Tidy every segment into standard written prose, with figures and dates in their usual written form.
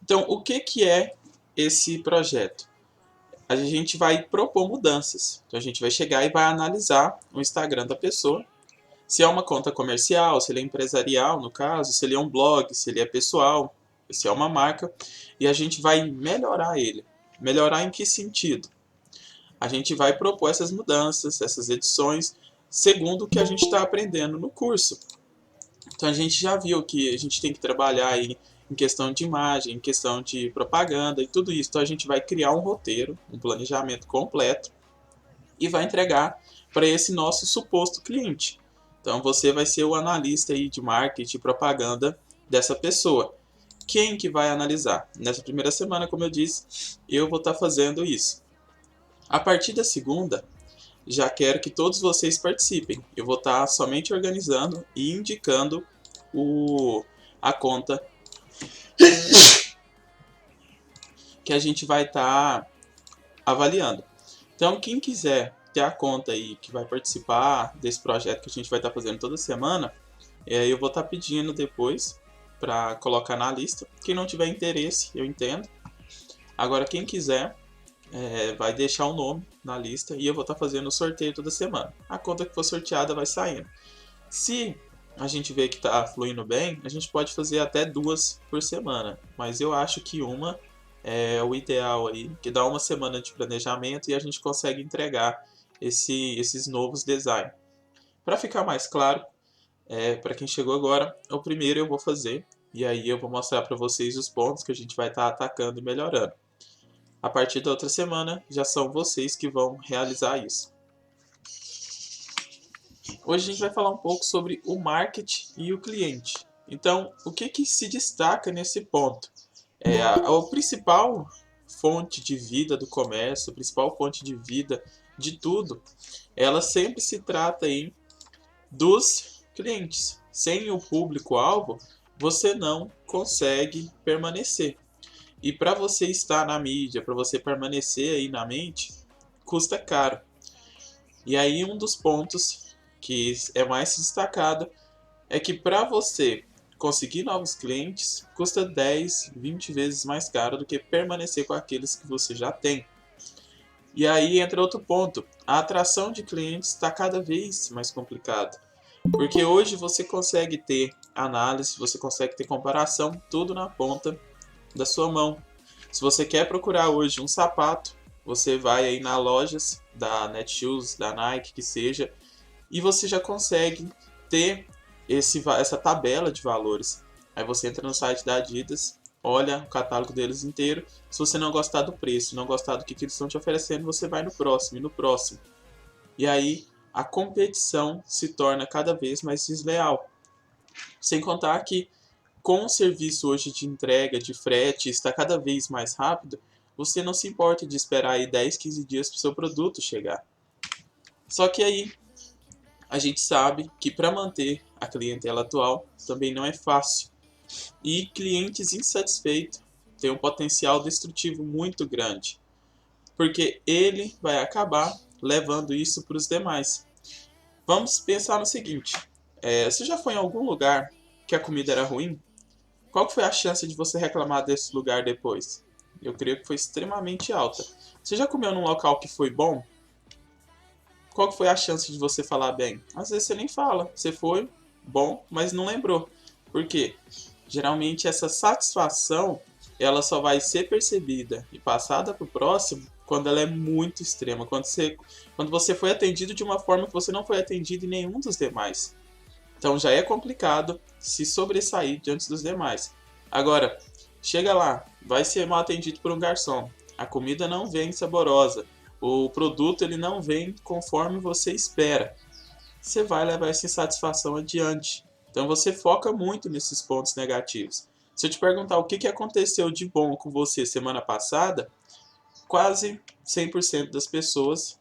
Então, o que que é esse projeto? A gente vai propor mudanças. Então, a gente vai chegar e vai analisar o Instagram da pessoa. Se é uma conta comercial, se ele é empresarial, no caso, se ele é um blog, se ele é pessoal, se é uma marca. E a gente vai melhorar ele. Melhorar em que sentido? A gente vai propor essas mudanças, essas edições, segundo o que a gente está aprendendo no curso. Então a gente já viu que a gente tem que trabalhar aí em questão de imagem, em questão de propaganda e tudo isso. Então a gente vai criar um roteiro, um planejamento completo e vai entregar para esse nosso suposto cliente. Então você vai ser o analista aí de marketing e propaganda dessa pessoa. Quem que vai analisar? Nessa primeira semana, como eu disse, eu vou estar fazendo isso. A partir da segunda, já quero que todos vocês participem. Eu vou estar somente organizando e indicando a conta que a gente vai estar avaliando. Então, quem quiser ter a conta aí que vai participar desse projeto que a gente vai estar fazendo toda semana, eu vou estar pedindo depois para colocar na lista. Quem não tiver interesse, eu entendo. Agora, quem quiser, vai deixar o nome na lista e eu vou estar fazendo o sorteio toda semana. A conta que for sorteada vai saindo. Se a gente vê que está fluindo bem, a gente pode fazer até 2 por semana, mas eu acho que uma é o ideal aí, que dá uma semana de planejamento e a gente consegue entregar esses novos designs. Para ficar mais claro, para quem chegou agora, o primeiro eu vou fazer e aí eu vou mostrar para vocês os pontos que a gente vai estar atacando e melhorando. A partir da outra semana, já são vocês que vão realizar isso. Hoje a gente vai falar um pouco sobre o marketing e o cliente. Então, o que que se destaca nesse ponto? A principal fonte de vida do comércio, a principal fonte de vida de tudo, ela sempre se trata aí dos clientes. Sem o público-alvo, você não consegue permanecer. E para você estar na mídia, para você permanecer aí na mente, custa caro. E aí um dos pontos que é mais destacado é que para você conseguir novos clientes, custa 10, 20 vezes mais caro do que permanecer com aqueles que você já tem. E aí entra outro ponto, a atração de clientes está cada vez mais complicada. Porque hoje você consegue ter análise, você consegue ter comparação, tudo na ponta da sua mão. Se você quer procurar hoje um sapato, você vai aí na lojas da Netshoes, da Nike, que seja, e você já consegue ter essa tabela de valores. Aí você entra no site da Adidas, olha o catálogo deles inteiro. Se você não gostar do preço, não gostar do que eles estão te oferecendo, você vai no próximo e no próximo. E aí a competição se torna cada vez mais desleal. Sem contar que com o serviço hoje de entrega, de frete, está cada vez mais rápido, você não se importa de esperar aí 10, 15 dias para o seu produto chegar. Só que aí a gente sabe que para manter a clientela atual também não é fácil. E clientes insatisfeitos têm um potencial destrutivo muito grande, porque ele vai acabar levando isso para os demais. Vamos pensar no seguinte, você já foi em algum lugar que a comida era ruim? Qual foi a chance de você reclamar desse lugar depois? Eu creio que foi extremamente alta. Você já comeu num local que foi bom? Qual foi a chance de você falar bem? Às vezes você nem fala. Você foi bom, mas não lembrou. Por quê? Geralmente essa satisfação ela só vai ser percebida e passada para o próximo quando ela é muito extrema. Quando você foi atendido de uma forma que você não foi atendido em nenhum dos demais. Então já é complicado se sobressair diante dos demais. Agora, chega lá, vai ser mal atendido por um garçom. A comida não vem saborosa. O produto ele não vem conforme você espera. Você vai levar essa insatisfação adiante. Então você foca muito nesses pontos negativos. Se eu te perguntar o que aconteceu de bom com você semana passada, quase 100% das pessoas,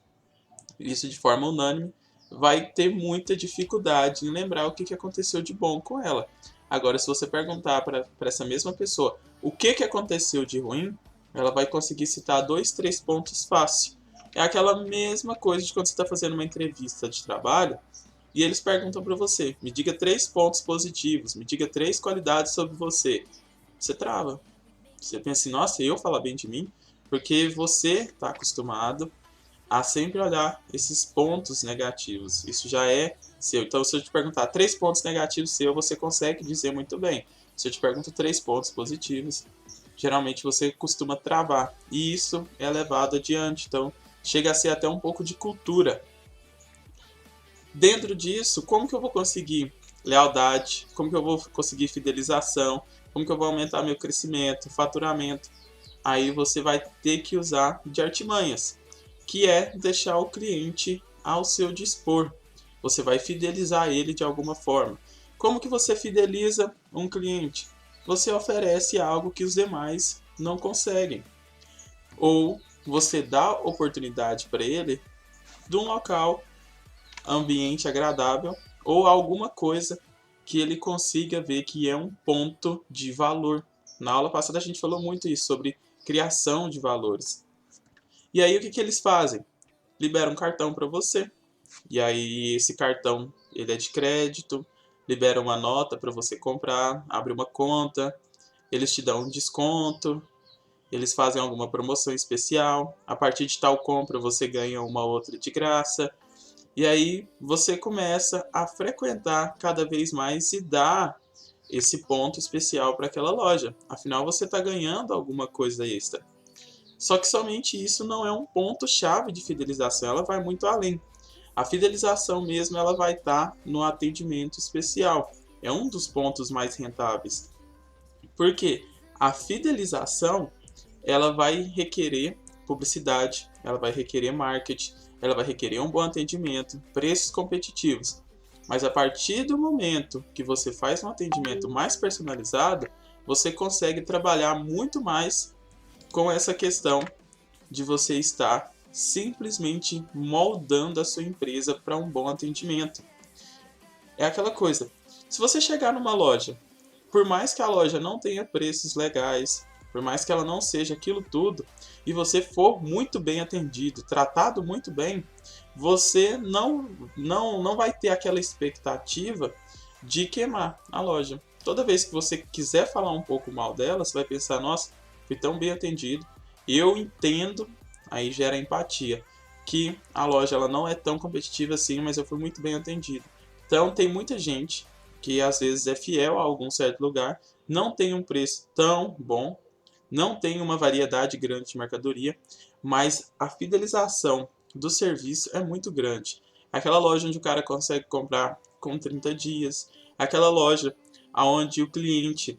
isso de forma unânime, vai ter muita dificuldade em lembrar o que aconteceu de bom com ela. Agora, se você perguntar para essa mesma pessoa o que aconteceu de ruim, ela vai conseguir citar 2, 3 pontos fácil. É aquela mesma coisa de quando você está fazendo uma entrevista de trabalho e eles perguntam para você, me diga 3 pontos positivos, me diga 3 qualidades sobre você. Você trava. Você pensa assim, nossa, eu falar bem de mim? Porque você está acostumado a sempre olhar esses pontos negativos. Isso já é seu. Então, se eu te perguntar 3 pontos negativos seu, você consegue dizer muito bem. Se eu te pergunto 3 pontos positivos, geralmente você costuma travar. E isso é levado adiante. Então, chega a ser até um pouco de cultura. Dentro disso, como que eu vou conseguir lealdade? Como que eu vou conseguir fidelização? Como que eu vou aumentar meu crescimento, faturamento? Aí você vai ter que usar de artimanhas, que é deixar o cliente ao seu dispor. Você vai fidelizar ele de alguma forma. Como que você fideliza um cliente? Você oferece algo que os demais não conseguem. Ou você dá oportunidade para ele de um local, ambiente agradável ou alguma coisa que ele consiga ver que é um ponto de valor. Na aula passada a gente falou muito isso sobre criação de valores. E aí o que eles fazem? Libera um cartão para você. E aí esse cartão ele é de crédito, libera uma nota para você comprar, abre uma conta, eles te dão um desconto, eles fazem alguma promoção especial. A partir de tal compra você ganha uma outra de graça. E aí você começa a frequentar cada vez mais e dar esse ponto especial para aquela loja. Afinal, você está ganhando alguma coisa extra. Só que somente isso não é um ponto-chave de fidelização, ela vai muito além. A fidelização mesmo ela vai estar no atendimento especial. É um dos pontos mais rentáveis. Porque a fidelização ela vai requerer publicidade, ela vai requerer marketing, ela vai requerer um bom atendimento, preços competitivos. Mas a partir do momento que você faz um atendimento mais personalizado, você consegue trabalhar muito mais com essa questão de você estar simplesmente moldando a sua empresa para um bom atendimento. É aquela coisa, se você chegar numa loja, por mais que a loja não tenha preços legais, por mais que ela não seja aquilo tudo, e você for muito bem atendido, tratado muito bem, você não vai ter aquela expectativa de queimar a loja. Toda vez que você quiser falar um pouco mal dela, você vai pensar, nossa, fui tão bem atendido, eu entendo, aí gera empatia, que a loja ela não é tão competitiva assim, mas eu fui muito bem atendido. Então tem muita gente que às vezes é fiel a algum certo lugar, não tem um preço tão bom, não tem uma variedade grande de mercadoria, mas a fidelização do serviço é muito grande. Aquela loja onde o cara consegue comprar com 30 dias, aquela loja onde o cliente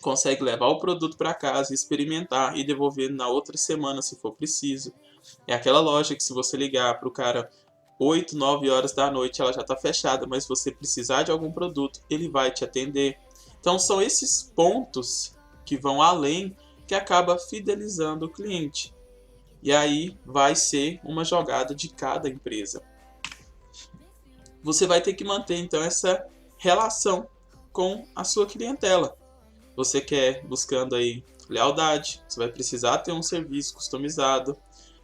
consegue levar o produto para casa, experimentar e devolver na outra semana se for preciso. É aquela loja que se você ligar para o cara 8, 9 horas da noite, ela já está fechada, mas se você precisar de algum produto, ele vai te atender. Então são esses pontos que vão além que acaba fidelizando o cliente. E aí vai ser uma jogada de cada empresa. Você vai ter que manter então essa relação com a sua clientela. Você quer buscando aí lealdade, você vai precisar ter um serviço customizado,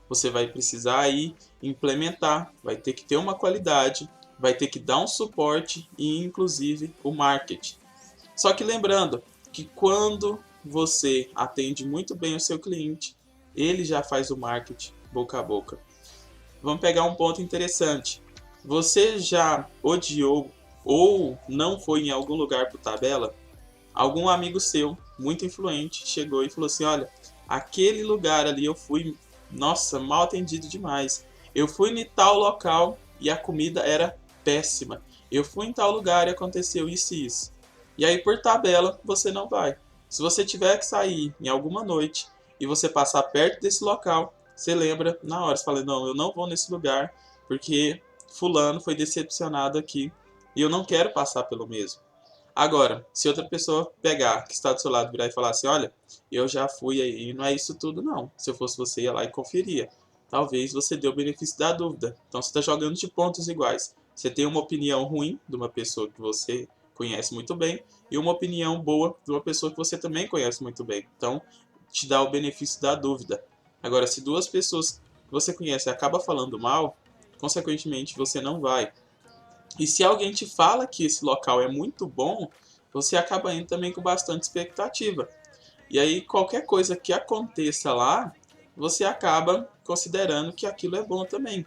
você vai precisar aí implementar, vai ter que ter uma qualidade, vai ter que dar um suporte e inclusive o marketing. Só que lembrando que quando você atende muito bem o seu cliente, ele já faz o marketing boca a boca. Vamos pegar um ponto interessante. Você já odiou ou não foi em algum lugar por tabela? Algum amigo seu, muito influente, chegou e falou assim, olha, aquele lugar ali eu fui, nossa, mal atendido demais. Eu fui em tal local e a comida era péssima. Eu fui em tal lugar e aconteceu isso e isso. E aí, por tabela, você não vai. Se você tiver que sair em alguma noite e você passar perto desse local, você lembra na hora. Você fala, não, eu não vou nesse lugar porque fulano foi decepcionado aqui e eu não quero passar pelo mesmo. Agora, se outra pessoa pegar, que está do seu lado, virar e falar assim, olha, eu já fui aí, e não é isso tudo não. Se eu fosse você, ia lá e conferia. Talvez você dê o benefício da dúvida. Então você está jogando de pontos iguais. Você tem uma opinião ruim de uma pessoa que você conhece muito bem e uma opinião boa de uma pessoa que você também conhece muito bem. Então, te dá o benefício da dúvida. Agora, se duas pessoas que você conhece acabam falando mal, consequentemente você não vai. E se alguém te fala que esse local é muito bom, você acaba indo também com bastante expectativa. E aí qualquer coisa que aconteça lá, você acaba considerando que aquilo é bom também.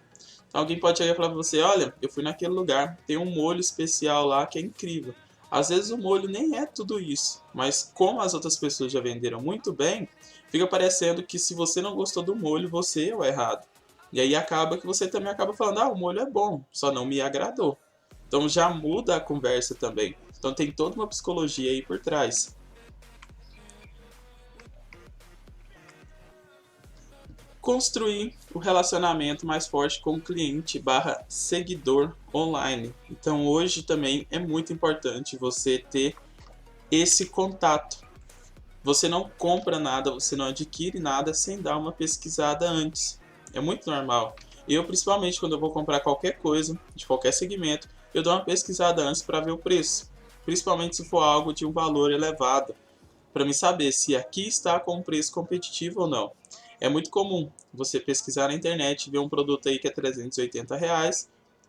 Então, alguém pode chegar e falar pra você, olha, eu fui naquele lugar, tem um molho especial lá que é incrível. Às vezes o molho nem é tudo isso, mas como as outras pessoas já venderam muito bem, fica parecendo que se você não gostou do molho, você é o errado. E aí acaba que você também acaba falando, o molho é bom, só não me agradou. Então já muda a conversa também. Então tem toda uma psicologia aí por trás. Construir o relacionamento mais forte com o cliente barra seguidor online. Então hoje também é muito importante você ter esse contato. Você não compra nada, você não adquire nada sem dar uma pesquisada antes. É muito normal. Eu, principalmente, quando eu vou comprar qualquer coisa, de qualquer segmento, eu dou uma pesquisada antes para ver o preço. Principalmente se for algo de um valor elevado, para me saber se aqui está com um preço competitivo ou não. É muito comum você pesquisar na internet, ver um produto aí que é R$ 380,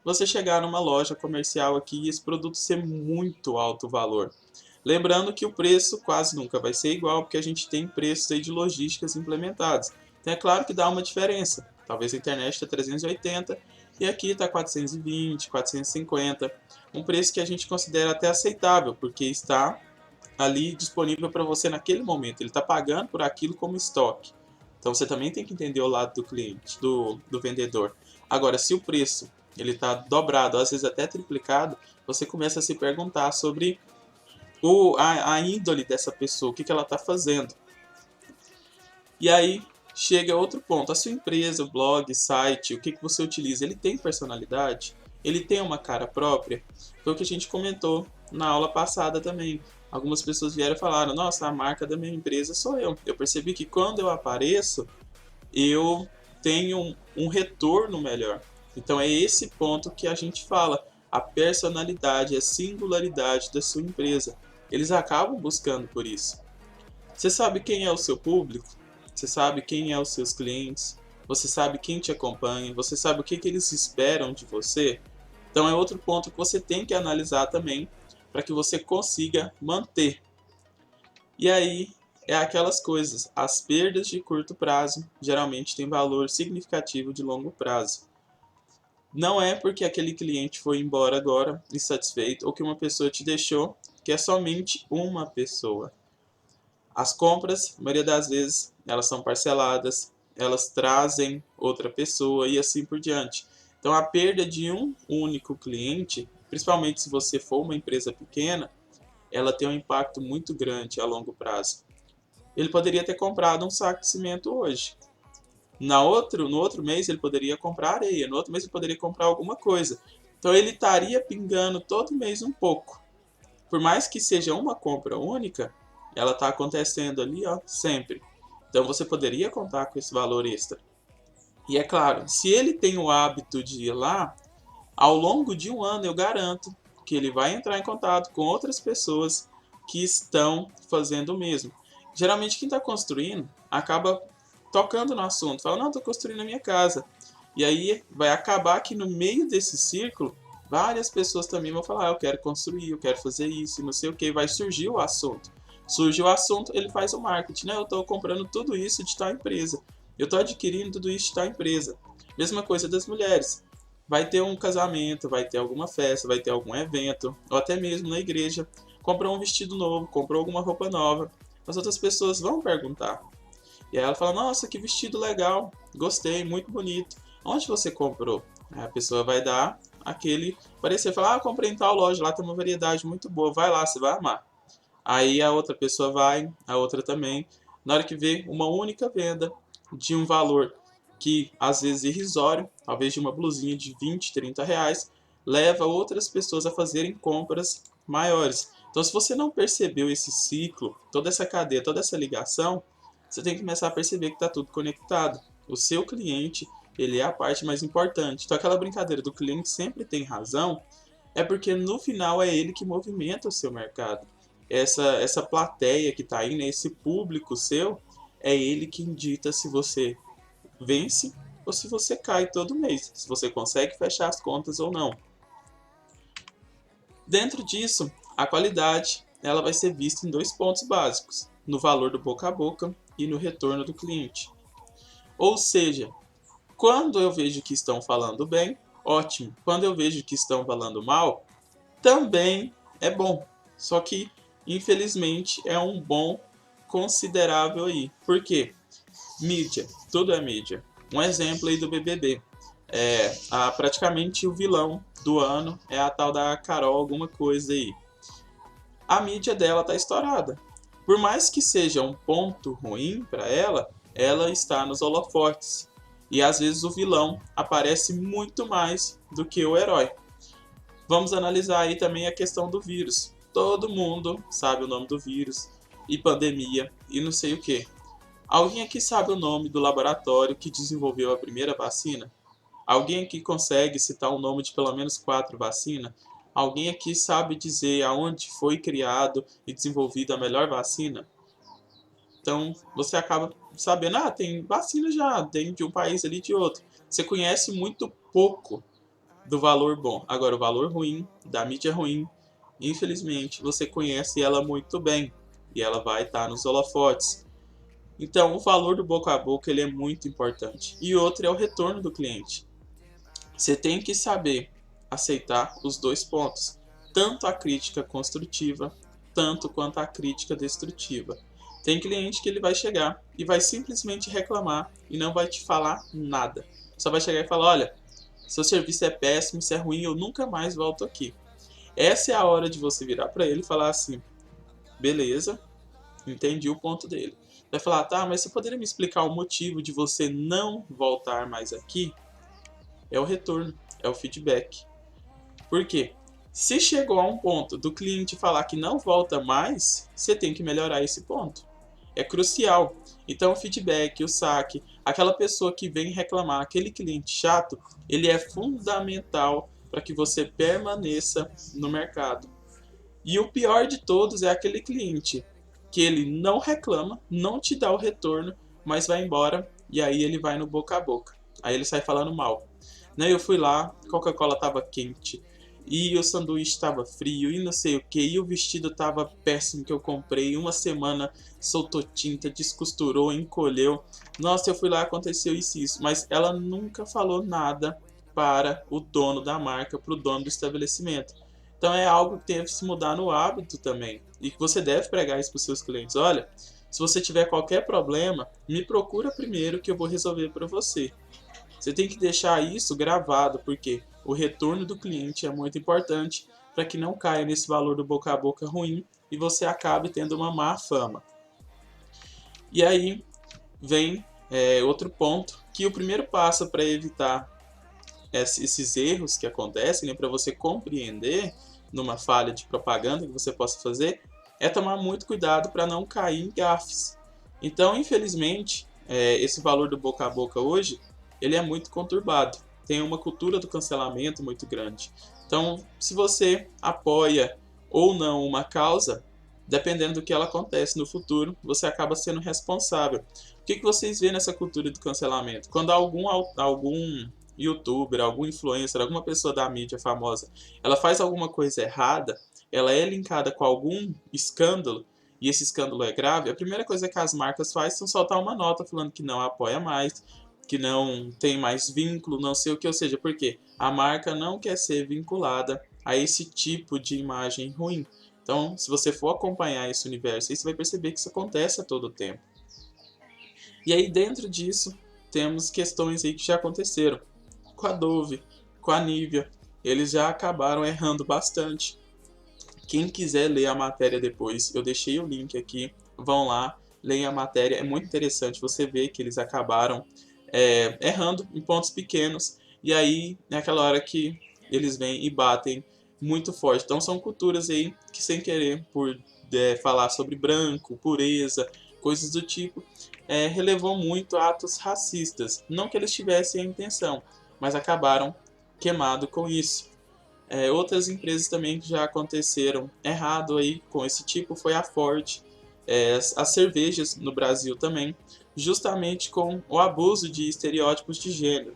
você chegar numa loja comercial aqui e esse produto ser muito alto o valor. Lembrando que o preço quase nunca vai ser igual, porque a gente tem preços aí de logísticas implementados. Então é claro que dá uma diferença. Talvez a internet está 380 e aqui está 420, 450. Um preço que a gente considera até aceitável, porque está ali disponível para você naquele momento. Ele está pagando por aquilo como estoque. Então você também tem que entender o lado do cliente, do vendedor. Agora, se o preço ele está dobrado, às vezes até triplicado, você começa a se perguntar sobre a índole dessa pessoa, o que ela está fazendo. E aí chega outro ponto, a sua empresa, o blog, site, o que você utiliza, ele tem personalidade? Ele tem uma cara própria? Foi o que a gente comentou na aula passada também. Algumas pessoas vieram e falaram, nossa, a marca da minha empresa sou eu. Eu percebi que quando eu apareço, eu tenho um retorno melhor. Então é esse ponto que a gente fala, a personalidade, a singularidade da sua empresa. Eles acabam buscando por isso. Você sabe quem é o seu público? Você sabe quem é os seus clientes? Você sabe quem te acompanha? Você sabe o que eles esperam de você? Então é outro ponto que você tem que analisar também para que você consiga manter. E aí é aquelas coisas, as perdas de curto prazo geralmente têm valor significativo de longo prazo. Não é porque aquele cliente foi embora agora insatisfeito ou que uma pessoa te deixou, que é somente uma pessoa. As compras, a maioria das vezes, elas são parceladas, elas trazem outra pessoa e assim por diante. Então a perda de um único cliente, principalmente se você for uma empresa pequena, ela tem um impacto muito grande a longo prazo. Ele poderia ter comprado um saco de cimento hoje. No outro mês ele poderia comprar areia, no outro mês ele poderia comprar alguma coisa. Então ele estaria pingando todo mês um pouco. Por mais que seja uma compra única, ela está acontecendo ali, ó, sempre. Então você poderia contar com esse valor extra. E é claro, se ele tem o hábito de ir lá, ao longo de um ano eu garanto que ele vai entrar em contato com outras pessoas que estão fazendo o mesmo. Geralmente quem está construindo acaba tocando no assunto, fala, não, estou construindo a minha casa. E aí vai acabar que no meio desse círculo, várias pessoas também vão falar, eu quero construir, eu quero fazer isso, não sei o que, vai surgir o assunto. Surge o assunto, ele faz o marketing, né? Eu estou comprando tudo isso de tal empresa, eu estou adquirindo tudo isso de tal empresa. Mesma coisa das mulheres. Vai ter um casamento, vai ter alguma festa, vai ter algum evento, ou até mesmo na igreja, comprou um vestido novo, comprou alguma roupa nova. As outras pessoas vão perguntar. E aí ela fala, nossa, que vestido legal, gostei, muito bonito. Onde você comprou? Aí a pessoa vai dar aquele parecer, falar, comprei em tal loja, lá tem uma variedade muito boa, vai lá, você vai amar. Aí a outra pessoa vai, a outra também. Na hora que vê uma única venda de um valor que às vezes é irrisório, talvez de uma blusinha de 20, 30 reais, leva outras pessoas a fazerem compras maiores. Então, se você não percebeu esse ciclo, toda essa cadeia, toda essa ligação, você tem que começar a perceber que está tudo conectado. O seu cliente, ele é a parte mais importante. Então, aquela brincadeira do cliente sempre tem razão, é porque no final é ele que movimenta o seu mercado. Essa plateia que está aí, né, esse público seu, é ele que dita se você vence ou se você cai todo mês, se você consegue fechar as contas ou não. Dentro disso, a qualidade ela vai ser vista em dois pontos básicos. no valor do boca a boca e no retorno do cliente. Ou seja, quando eu vejo que estão falando bem, ótimo. Quando eu vejo que estão falando mal, também é bom. Só que, infelizmente, é um bom considerável aí. Por quê? Mídia, tudo é mídia. Um exemplo aí do BBB. Praticamente o vilão do ano é a tal da Carol alguma coisa aí. A mídia dela tá estourada. Por mais que seja um ponto ruim para ela, ela está nos holofotes. E às vezes o vilão aparece muito mais do que o herói. Vamos analisar aí também a questão do vírus. Todo mundo sabe o nome do vírus, e pandemia, e não sei o que. Alguém aqui sabe o nome do laboratório que desenvolveu a primeira vacina? Alguém aqui consegue citar o nome de pelo menos 4 vacinas? Alguém aqui sabe dizer aonde foi criado e desenvolvida a melhor vacina? Então você acaba sabendo, tem vacina já, tem de um país ali de outro. Você conhece muito pouco do valor bom. Agora, o valor ruim, da mídia ruim, infelizmente, você conhece ela muito bem. E ela vai estar nos holofotes. Então, o valor do boca a boca ele é muito importante. E outro é o retorno do cliente. Você tem que saber aceitar os dois pontos. Tanto a crítica construtiva, tanto quanto a crítica destrutiva. Tem cliente que ele vai chegar e vai simplesmente reclamar e não vai te falar nada. Só vai chegar e falar, olha, seu serviço é péssimo, isso é ruim, eu nunca mais volto aqui. Essa é a hora de você virar para ele e falar assim, beleza, entendi o ponto dele. Vai falar, tá, mas você poderia me explicar o motivo de você não voltar mais aqui? É o retorno, é o feedback. Por quê? Se chegou a um ponto do cliente falar que não volta mais, você tem que melhorar esse ponto. É crucial. Então o feedback, o saque, aquela pessoa que vem reclamar, aquele cliente chato, ele é fundamental para que você permaneça no mercado. E o pior de todos é aquele cliente que ele não reclama, não te dá o retorno, mas vai embora e aí ele vai no boca a boca. Aí ele sai falando mal. Né, eu fui lá, Coca-Cola estava quente, e o sanduíche estava frio, e não sei o que, e o vestido estava péssimo que eu comprei, uma semana soltou tinta, descosturou, encolheu. Nossa, eu fui lá, aconteceu isso e isso. Mas ela nunca falou nada para o dono da marca, para o dono do estabelecimento. Então é algo que deve se mudar no hábito também. E que você deve pregar isso para os seus clientes. Olha, se você tiver qualquer problema, me procura primeiro que eu vou resolver para você. Você tem que deixar isso gravado, porque o retorno do cliente é muito importante para que não caia nesse valor do boca a boca ruim e você acabe tendo uma má fama. E aí vem outro ponto, que o primeiro passo para evitar esses erros que acontecem, né, para você compreender numa falha de propaganda que você possa fazer, é tomar muito cuidado para não cair em gafes. Então, infelizmente, esse valor do boca a boca hoje, ele é muito conturbado. Tem uma cultura do cancelamento muito grande. Então, se você apoia ou não uma causa, dependendo do que ela acontece no futuro, você acaba sendo responsável. O que vocês veem nessa cultura do cancelamento? Quando algum youtuber, algum influencer, alguma pessoa da mídia famosa, ela faz alguma coisa errada, ela é linkada com algum escândalo, e esse escândalo é grave, a primeira coisa que as marcas fazem são soltar uma nota falando que não apoia mais, que não tem mais vínculo, não sei o que, ou seja, porque a marca não quer ser vinculada a esse tipo de imagem ruim. Então, se você for acompanhar esse universo, aí você vai perceber que isso acontece a todo tempo. E aí, dentro disso, temos questões aí que já aconteceram. Com a Dove, com a Nivea, eles já acabaram errando bastante. Quem quiser ler a matéria depois, eu deixei o link aqui, vão lá, leiam a matéria, é muito interessante você ver que eles acabaram errando em pontos pequenos, e aí é aquela hora que eles vêm e batem muito forte. Então são culturas aí que, sem querer, por falar sobre branco, pureza, coisas do tipo, relevou muito atos racistas. Não que eles tivessem a intenção, mas acabaram queimado com isso. Outras empresas também que já aconteceram errado aí com esse tipo foi a Ford, as cervejas no Brasil também, justamente com o abuso de estereótipos de gênero.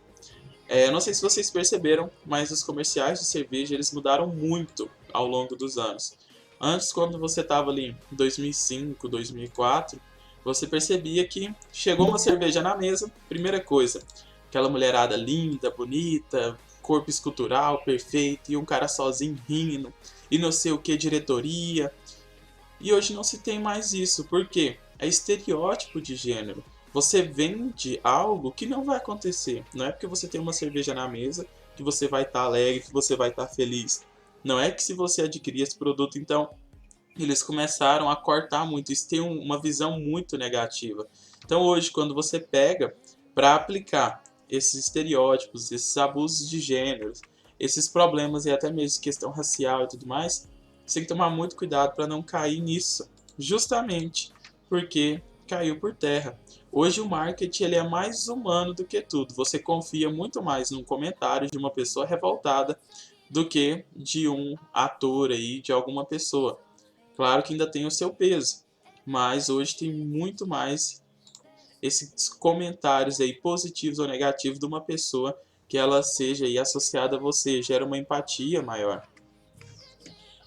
Não sei se vocês perceberam, mas os comerciais de cerveja eles mudaram muito ao longo dos anos. Antes, quando você estava ali em 2005, 2004, você percebia que chegou uma cerveja na mesa, primeira coisa, aquela mulherada linda, bonita, corpo escultural perfeito, e um cara sozinho rindo, e não sei o que, diretoria. E hoje não se tem mais isso, porque é estereótipo de gênero. Você vende algo que não vai acontecer. Não é porque você tem uma cerveja na mesa que você vai estar alegre, que você vai estar feliz. Não é que se você adquirir esse produto, então eles começaram a cortar muito. Isso tem uma visão muito negativa. Então hoje, quando você pega para aplicar esses estereótipos, esses abusos de gêneros, esses problemas e até mesmo questão racial e tudo mais, você tem que tomar muito cuidado para não cair nisso, justamente porque caiu por terra. Hoje o marketing ele é mais humano do que tudo. Você confia muito mais num comentário de uma pessoa revoltada do que de um ator aí, de alguma pessoa. Claro que ainda tem o seu peso, mas hoje tem muito mais esses comentários aí positivos ou negativos de uma pessoa que ela seja aí associada a você, gera uma empatia maior.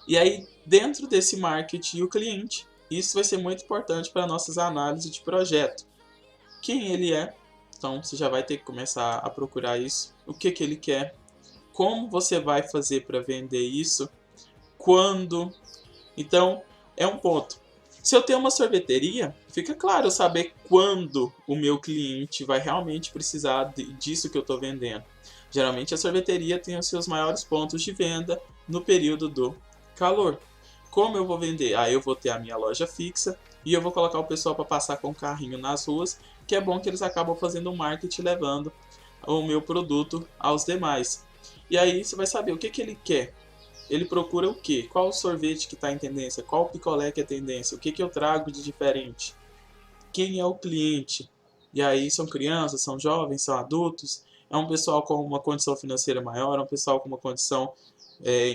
E aí, dentro desse marketing e o cliente, isso vai ser muito importante para nossas análises de projeto. Quem ele é, então você já vai ter que começar a procurar isso, o que ele quer, como você vai fazer para vender isso, quando. Então, é um ponto. Se eu tenho uma sorveteria, fica claro eu saber quando o meu cliente vai realmente precisar disso que eu estou vendendo. Geralmente a sorveteria tem os seus maiores pontos de venda no período do calor. Como eu vou vender? Aí eu vou ter a minha loja fixa e eu vou colocar o pessoal para passar com o carrinho nas ruas, que é bom que eles acabam fazendo um marketing levando o meu produto aos demais. E aí você vai saber o que ele quer. Ele procura o quê? Qual o sorvete que está em tendência? Qual o picolé que é tendência? O que eu trago de diferente? Quem é o cliente? E aí são crianças, são jovens, são adultos? É um pessoal com uma condição financeira maior? É um pessoal com uma condição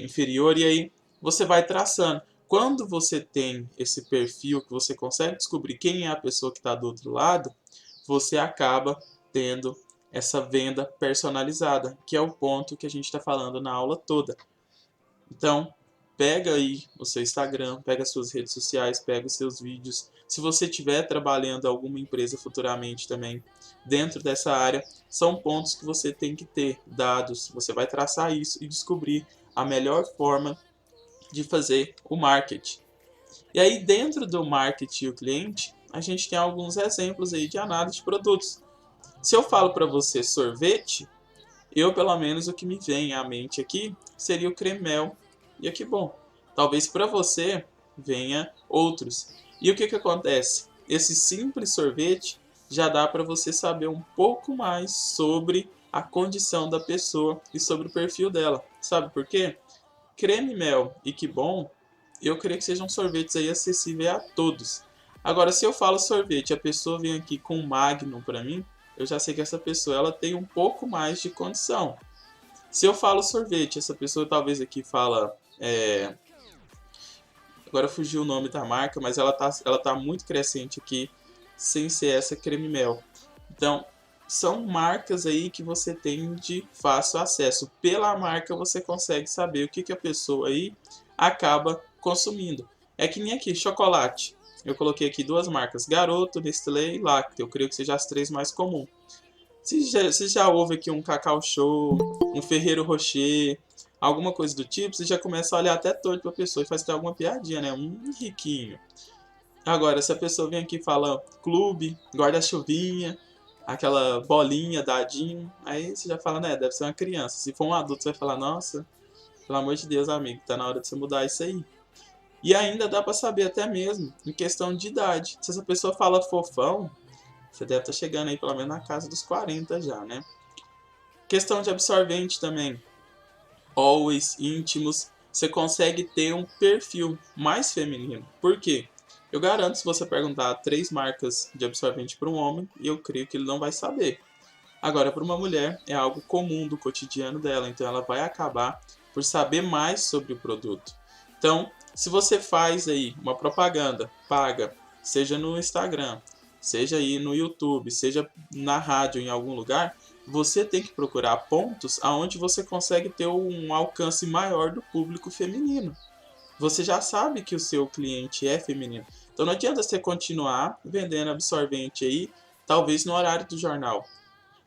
inferior? E aí você vai traçando. Quando você tem esse perfil, que você consegue descobrir quem é a pessoa que está do outro lado, você acaba tendo essa venda personalizada, que é o ponto que a gente está falando na aula toda. Então, pega aí o seu Instagram, pega as suas redes sociais, pega os seus vídeos. Se você estiver trabalhando em alguma empresa futuramente também dentro dessa área, são pontos que você tem que ter dados. Você vai traçar isso e descobrir a melhor forma de fazer o marketing. E aí, dentro do marketing e o cliente, a gente tem alguns exemplos aí de análise de produtos. Se eu falo para você sorvete, eu, pelo menos, o que me vem à mente aqui seria o cremel e aqui bom. Talvez para você venha outros. E o que acontece? Esse simples sorvete já dá para você saber um pouco mais sobre a condição da pessoa e sobre o perfil dela. Sabe por quê? Creme mel e que bom, eu creio que sejam sorvetes aí acessíveis a todos. Agora, se eu falo sorvete, a pessoa vem aqui com Magnum para mim, eu já sei que essa pessoa ela tem um pouco mais de condição. Se eu falo sorvete, essa pessoa talvez aqui fala. Agora fugiu o nome da marca, mas ela tá muito crescente aqui, sem ser essa creme mel. Então, são marcas aí que você tem de fácil acesso. Pela marca você consegue saber o que a pessoa aí acaba consumindo. É que nem aqui, chocolate. Eu coloquei aqui duas marcas, Garoto, Nestlé e Lacta. Eu creio que sejam as três mais comuns. Se já houve aqui um Cacau Show, um Ferrero Rocher, alguma coisa do tipo, você já começa a olhar até torto pra pessoa e faz até alguma piadinha, né? Riquinho. Agora, se a pessoa vem aqui e fala clube, guarda-chuvinha, aquela bolinha, dadinho, aí você já fala, né, deve ser uma criança. Se for um adulto, você vai falar, nossa, pelo amor de Deus, amigo, tá na hora de você mudar isso aí. E ainda dá pra saber até mesmo, em questão de idade. Se essa pessoa fala fofão, você deve estar chegando aí pelo menos na casa dos 40 já, né? Questão de absorvente também. Always, íntimos, você consegue ter um perfil mais feminino. Por quê? Eu garanto, se você perguntar três marcas de absorvente para um homem, eu creio que ele não vai saber. Agora, para uma mulher, é algo comum do cotidiano dela, então ela vai acabar por saber mais sobre o produto. Então, se você faz aí uma propaganda paga, seja no Instagram, seja aí no YouTube, seja na rádio em algum lugar, você tem que procurar pontos aonde você consegue ter um alcance maior do público feminino. você já sabe que o seu cliente é feminino. Então não adianta você continuar vendendo absorvente aí, talvez no horário do jornal.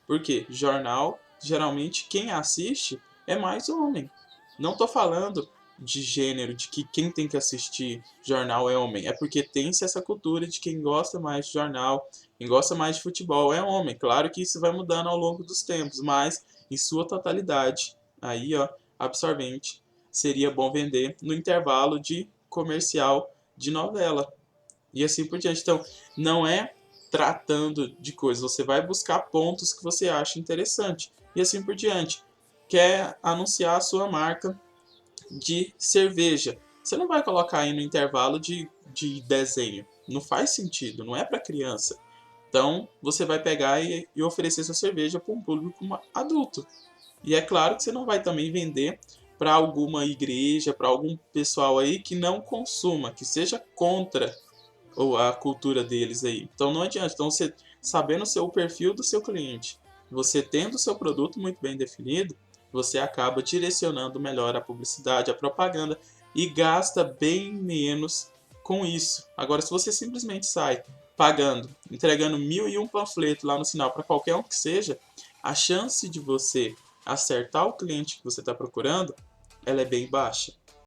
Por quê? Jornal, geralmente quem assiste é mais homem. Não tô falando de gênero, de que quem tem que assistir jornal é homem. É porque tem-se essa cultura de quem gosta mais de jornal, quem gosta mais de futebol é homem. Claro que isso vai mudando ao longo dos tempos, mas em sua totalidade, aí ó, absorvente, seria bom vender no intervalo de comercial de novela e assim por diante. Então, não é tratando de coisas, você vai buscar pontos que você acha interessante e assim por diante. Quer anunciar a sua marca de cerveja? Você não vai colocar aí no intervalo de desenho. Não faz sentido, não é para criança. Então, você vai pegar e oferecer sua cerveja para um público adulto. E é claro que você não vai também vender para alguma igreja, para algum pessoal aí que não consuma, que seja contra ou a cultura deles aí. Então não adianta. Então você sabendo o perfil do seu cliente, você tendo o seu produto muito bem definido, você acaba direcionando melhor a publicidade, a propaganda e gasta bem menos com isso. Agora, se você simplesmente sai pagando, entregando 1001 panfletos lá no sinal para qualquer um que seja, a chance de você acertar o cliente que você está procurando, ela é bem baixa.